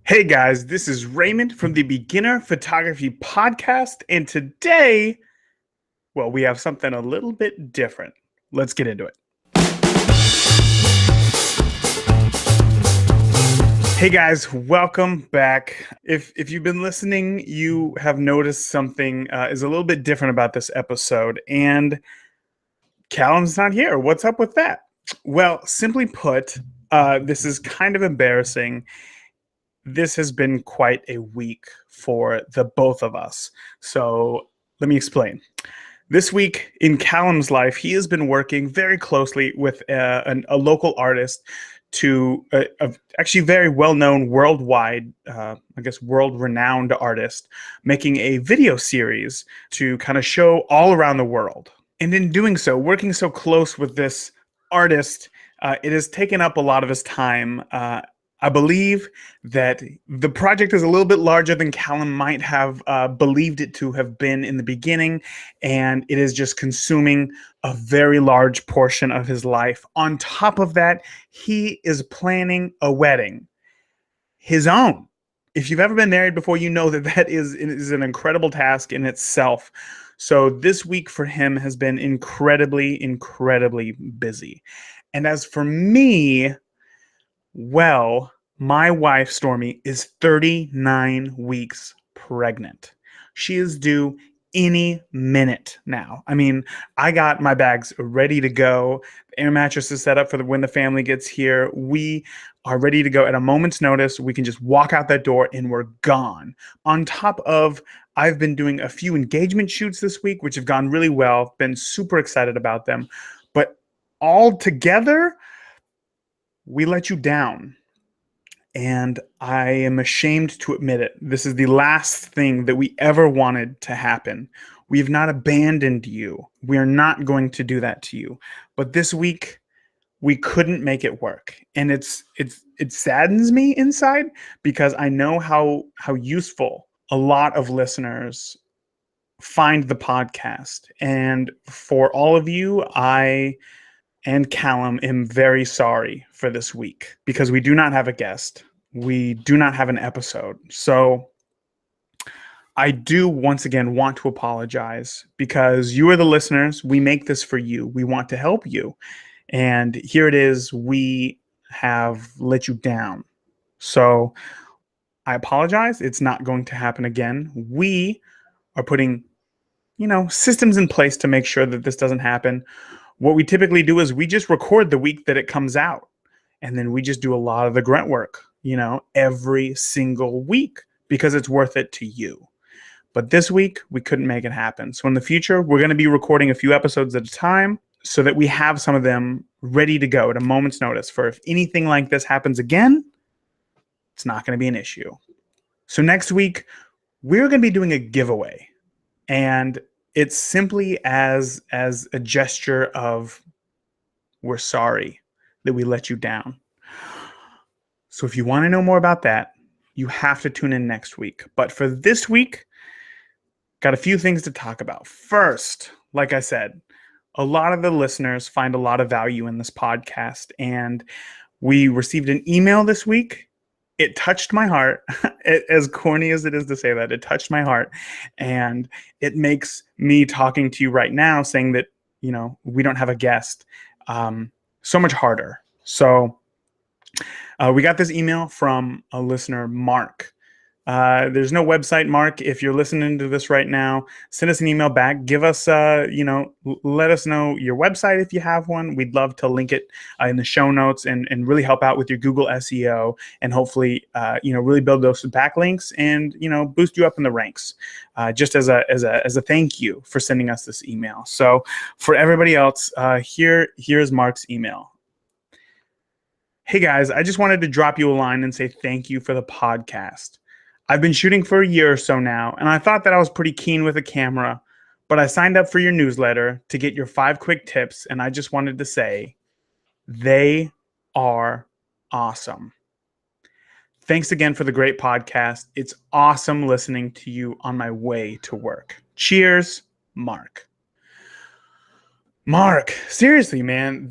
Hey guys, this is Raymond from the Beginner Photography Podcast, and today, well, we have something a little bit different. Let's get into it. Hey guys, welcome back. If you've been listening, you have noticed something is a little bit different about this episode, and Callum's not here. What's up with that? Well, simply put, this is kind of embarrassing. This has been quite a week for the both of us. So let me explain. This week in Callum's life, he has been working very closely with a local artist to actually very well-known worldwide, world-renowned artist, making a video series to kind of show all around the world. And in doing so, working so close with this artist, it has taken up a lot of his time. I believe that the project is a little bit larger than Callum might have believed it to have been in the beginning, and it is just consuming a very large portion of his life. On top of that, he is planning a wedding, his own. If you've ever been married before, you know that that is an incredible task in itself. So this week for him has been incredibly, incredibly busy. And as for me, well, my wife, Stormy, is 39 weeks pregnant. She is due any minute now. I mean, I got my bags ready to go. The air mattress is set up for when the family gets here. We are ready to go at a moment's notice. We can just walk out that door and we're gone. On top of, I've been doing a few engagement shoots this week, which have gone really well. Been super excited about them. But all together, we let you down. And I am ashamed to admit it. This is the last thing that we ever wanted to happen. We have not abandoned you. We are not going to do that to you. But this week, we couldn't make it work. And it saddens me inside because I know how useful a lot of listeners find the podcast. And for all of you, I and Callum am very sorry for this week because we do not have a guest. We do not have an episode. So I do once again want to apologize because you are the listeners. We make this for you. We want to help you. And here it is. We have let you down. So I apologize. It's not going to happen again. We are putting, systems in place to make sure that this doesn't happen. What we typically do is we just record the week that it comes out. And then we just do a lot of the grunt work, every single week because it's worth it to you. But this week, we couldn't make it happen. So in the future, we're going to be recording a few episodes at a time so that we have some of them ready to go at a moment's notice for if anything like this happens again, it's not going to be an issue. So next week, we're going to be doing a giveaway. And it's simply as a gesture of we're sorry that we let you down. So if you want to know more about that, you have to tune in next week. But for this week, got a few things to talk about. First, like I said, a lot of the listeners find a lot of value in this podcast. And we received an email this week. It touched my heart. As corny as it is to say that, it touched my heart. And it makes me talking to you right now saying that, we don't have a guest so much harder. So we got this email from a listener, Mark. There's no website, Mark. If you're listening to this right now, send us an email back. Give us, let us know your website if you have one. We'd love to link it in the show notes and really help out with your Google SEO and hopefully, really build those backlinks and, boost you up in the ranks just as a thank you for sending us this email. So for everybody else, here's Mark's email. Hey guys, I just wanted to drop you a line and say thank you for the podcast. I've been shooting for a year or so now, and I thought that I was pretty keen with a camera, but I signed up for your newsletter to get your 5 quick tips, and I just wanted to say they are awesome. Thanks again for the great podcast. It's awesome listening to you on my way to work. Cheers, Mark. Mark, seriously, man,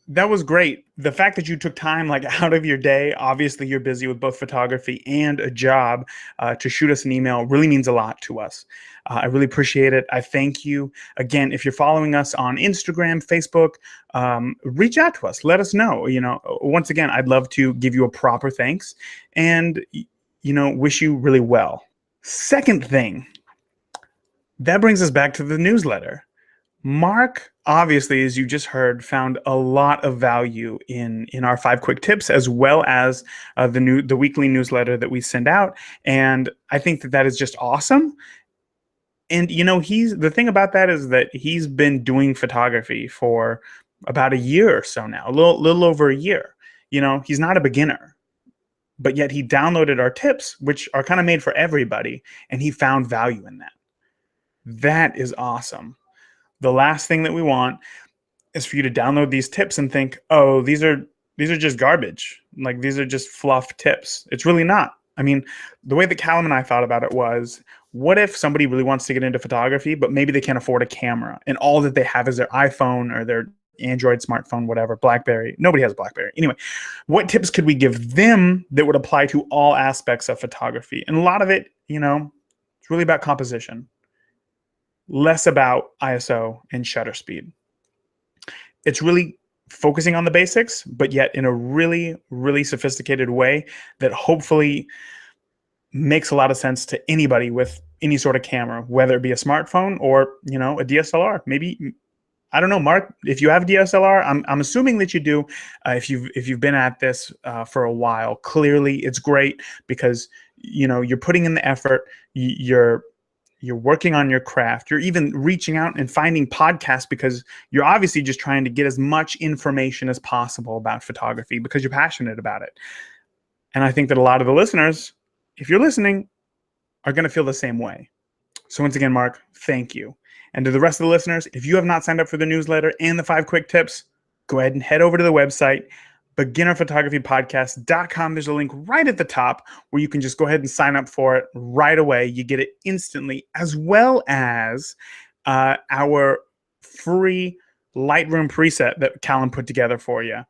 That was great. The fact that you took time like out of your day, obviously you're busy with both photography and a job, to shoot us an email really means a lot to us. I really appreciate it. I thank you. Again, if you're following us on Instagram, Facebook, reach out to us. Let us know. Once again, I'd love to give you a proper thanks and, wish you really well. Second thing, that brings us back to the newsletter. Mark, obviously, as you just heard, found a lot of value in our 5 quick tips, as well as the weekly newsletter that we send out, and I think that is just awesome. And he's the thing about that is that he's been doing photography for about a year or so now, a little over a year. He's not a beginner, but yet he downloaded our tips, which are kind of made for everybody, and he found value in that. That is awesome. The last thing that we want is for you to download these tips and think, oh, these are just garbage. Like, these are just fluff tips. It's really not. I mean, the way that Callum and I thought about it was, what if somebody really wants to get into photography, but maybe they can't afford a camera and all that they have is their iPhone or their Android smartphone, whatever, BlackBerry. Nobody has BlackBerry. Anyway, what tips could we give them that would apply to all aspects of photography? And a lot of it, it's really about composition, less about ISO and shutter speed. It's really focusing on the basics, but yet in a really, really sophisticated way that hopefully makes a lot of sense to anybody with any sort of camera, whether it be a smartphone or, a DSLR. Maybe, I don't know, Mark, if you have a DSLR, I'm assuming that you do. If you've been at this for a while, clearly it's great because, you're putting in the effort, you're working on your craft. You're even reaching out and finding podcasts because you're obviously just trying to get as much information as possible about photography because you're passionate about it. And I think that a lot of the listeners, if you're listening, are going to feel the same way. So once again, Mark, thank you. And to the rest of the listeners, if you have not signed up for the newsletter and the 5 quick tips, go ahead and head over to the website, beginnerphotographypodcast.com. There's a link right at the top where you can just go ahead and sign up for it right away. You get it instantly, as well as our free Lightroom preset that Callum put together for you.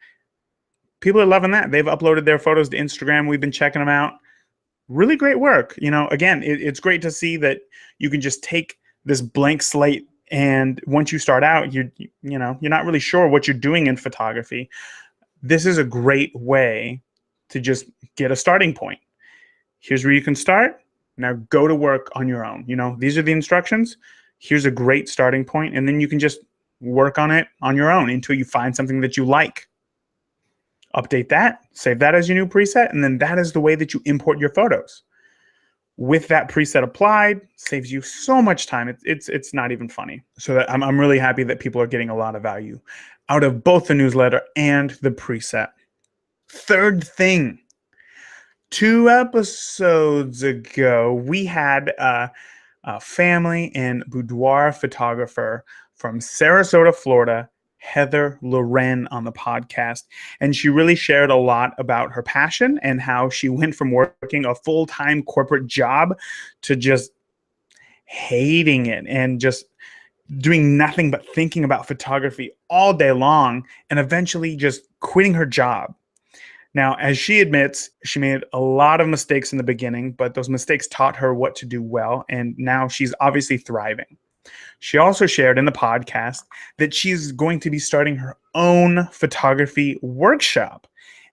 People are loving that. They've uploaded their photos to Instagram. We've been checking them out. Really great work. Again, it's great to see that you can just take this blank slate, and once you start out, you're not really sure what you're doing in photography. This is a great way to just get a starting point. Here's where you can start. Now go to work on your own. These are the instructions. Here's a great starting point, and then you can just work on it on your own until you find something that you like. Update that, save that as your new preset, and then that is the way that you import your photos. With that preset applied, saves you so much time. It's not even funny. So that I'm really happy that people are getting a lot of value out of both the newsletter and the preset. Third thing, 2 episodes ago, we had a family and boudoir photographer from Sarasota, Florida, Heather Loren, on the podcast. And she really shared a lot about her passion and how she went from working a full-time corporate job to just hating it and just doing nothing but thinking about photography all day long, and eventually just quitting her job. Now, as she admits, she made a lot of mistakes in the beginning, but those mistakes taught her what to do well, and now she's obviously thriving. She also shared in the podcast that she's going to be starting her own photography workshop.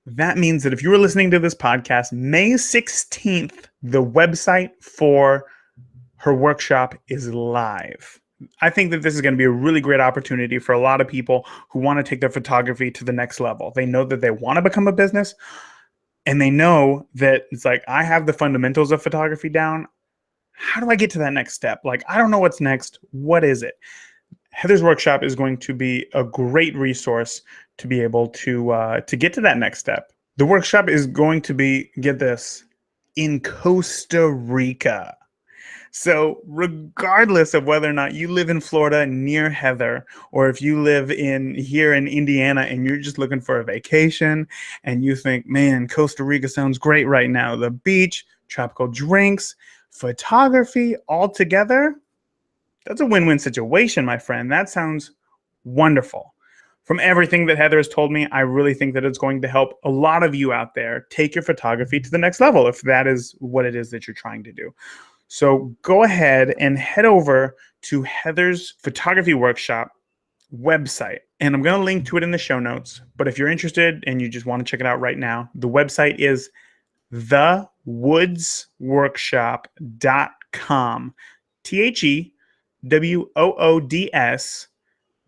That means that if you were listening to this podcast, May 16th, the website for her workshop is live. I think that this is going to be a really great opportunity for a lot of people who want to take their photography to the next level. They know that they want to become a business, and they know that it's like, I have the fundamentals of photography down. How do I get to that next step? Like, I don't know what's next. What is it? Heather's workshop is going to be a great resource to be able to get to that next step. The workshop is going to be, get this, in Costa Rica. So regardless of whether or not you live in Florida near Heather, or if you live here in Indiana and you're just looking for a vacation and you think, man, Costa Rica sounds great right now. The beach, tropical drinks, photography all together. That's a win-win situation, my friend. That sounds wonderful. From everything that Heather has told me, I really think that it's going to help a lot of you out there take your photography to the next level, if that is what it is that you're trying to do. So go ahead and head over to Heather's photography workshop website. And I'm going to link to it in the show notes. But if you're interested and you just want to check it out right now, the website is thewoodsworkshop.com.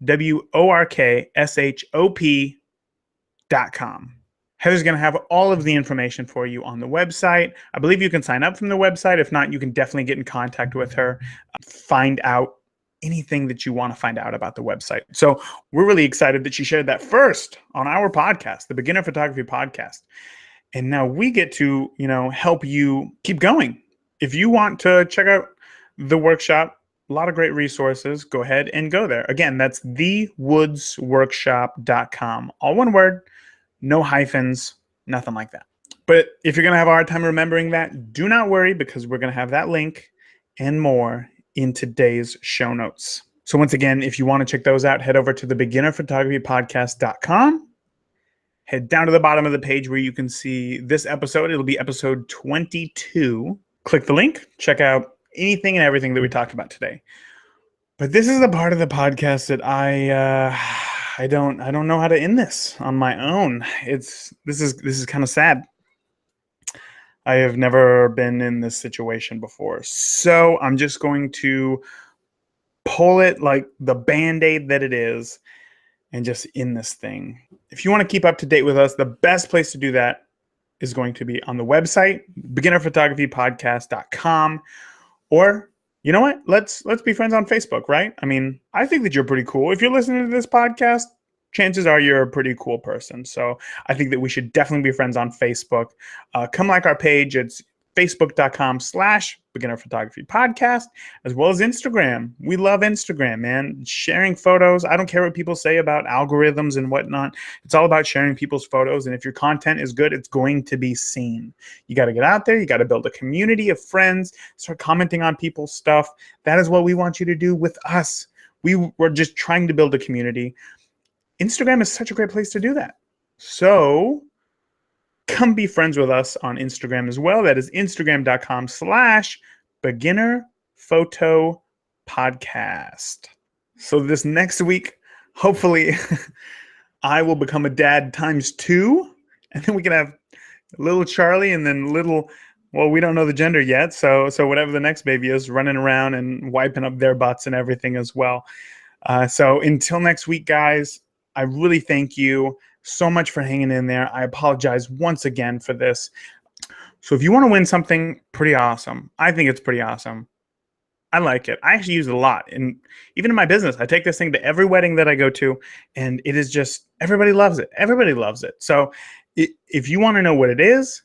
TheWoodsWorkshop.com. Heather's going to have all of the information for you on the website. I believe you can sign up from the website. If not, you can definitely get in contact with her, find out anything that you want to find out about the website. So we're really excited that she shared that first on our podcast, the Beginner Photography Podcast. And now we get to, help you keep going. If you want to check out the workshop, a lot of great resources, go ahead and go there. Again, that's thewoodsworkshop.com. All one word, no hyphens, nothing like that. But if you're going to have a hard time remembering that, do not worry, because we're going to have that link and more in today's show notes. So once again, if you want to check those out, head over to the beginnerphotographypodcast.com. Head down to the bottom of the page where you can see this episode. It'll be episode 22. Click the link, check out anything and everything that we talked about today. But this is the part of the podcast that I don't know how to end this on my own. This is kind of sad. I have never been in this situation before. So I'm just going to pull it like the Band-Aid that it is and just end this thing. If you want to keep up to date with us, the best place to do that is going to be on the website, beginnerphotographypodcast.com. Or, you know what? Let's be friends on Facebook, right? I mean, I think that you're pretty cool. If you're listening to this podcast, chances are you're a pretty cool person. So I think that we should definitely be friends on Facebook. Come like our page. It's facebook.com/Beginner Photography Podcast, as well as Instagram. We love Instagram, man. Sharing photos. I don't care what people say about algorithms and whatnot. It's all about sharing people's photos. And if your content is good, it's going to be seen. You got to get out there. You got to build a community of friends. Start commenting on people's stuff. That is what we want you to do with us. We're just trying to build a community. Instagram is such a great place to do that. So come be friends with us on Instagram as well. That is instagram.com/Beginner Photo Podcast. So this next week, hopefully, I will become a dad ×2, and then we can have little Charlie and then well, we don't know the gender yet. So whatever the next baby is, running around and wiping up their butts and everything as well. So until next week, guys, I really thank you so much for hanging in there. I apologize once again for this. So if you want to win something pretty awesome, I think it's pretty awesome. I like it. I actually use it a lot. And even in my business, I take this thing to every wedding that I go to, and it is just, everybody loves it. Everybody loves it. So if you want to know what it is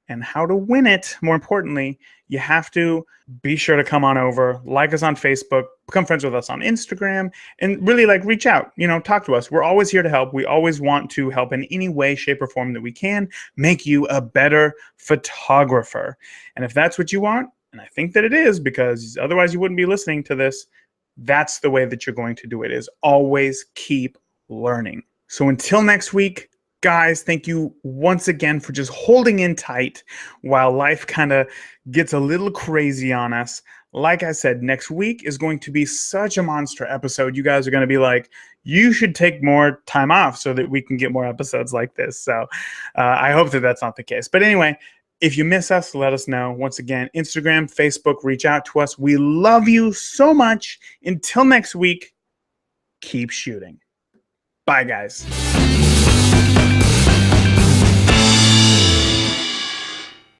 and how to win it, more importantly, you have to be sure to come on over, like us on Facebook, become friends with us on Instagram, and really reach out, talk to us. We're always here to help. We always want to help in any way, shape, or form that we can make you a better photographer. And if that's what you want, and I think that it is, because otherwise you wouldn't be listening to this, that's the way that you're going to do it, is always keep learning. So until next week, guys, thank you once again for just holding in tight while life kind of gets a little crazy on us. Like I said, next week is going to be such a monster episode. You guys are going to be like, you should take more time off so that we can get more episodes like this. So I hope that that's not the case. But anyway, if you miss us, let us know. Once again, Instagram, Facebook, reach out to us. We love you so much. Until next week, keep shooting. Bye, guys.